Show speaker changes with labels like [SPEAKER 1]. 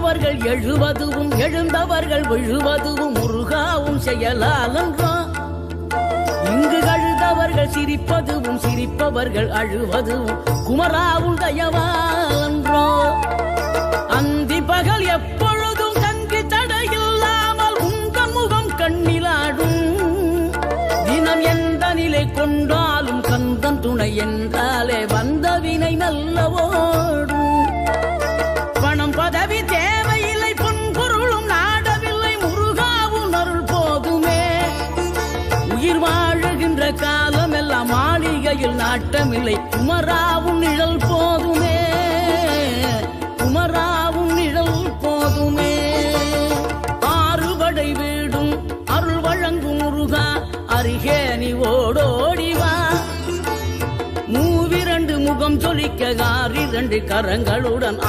[SPEAKER 1] விழுந்தவர்கள் எழுவதுவும் எழுந்தவர்கள் விழுவதுவும் முருகாவும் செயலாலன்றோ. இங்கு அழுதவர்கள் சிரிப்பதுவும் சிரிப்பவர்கள் அழுவதுவும் குமராவும் தயவாலன்றோ. அந்தி பகல் எப்பொழுதும் தங்கி தடையில்லாமல் உங்கள் முகம் கண்ணிலாடும். தினம் எந்த நிலை கொண்டாலும் கந்தன் துணை என்றாலே வந்த வினை நல்லவோடும். பணம் பதவி தேவையில்லை பொன்பொருளும் நாடவில்லை முருகாவும் அருள் போதுமே. உயிர் வாழுகின்ற காலம் எல்லாம் மாளிகையில் நாட்டமில்லை குமராவும் நிழல் போதுமே. குமராவும் நிழல் போதுமே. ஆறுபடை வீடும் அருள் வழங்கும் முருகா அருகே நீ ஓடோடிவா. மூவிரண்டு முகம் சொலிக்க 6 கரங்களுடன்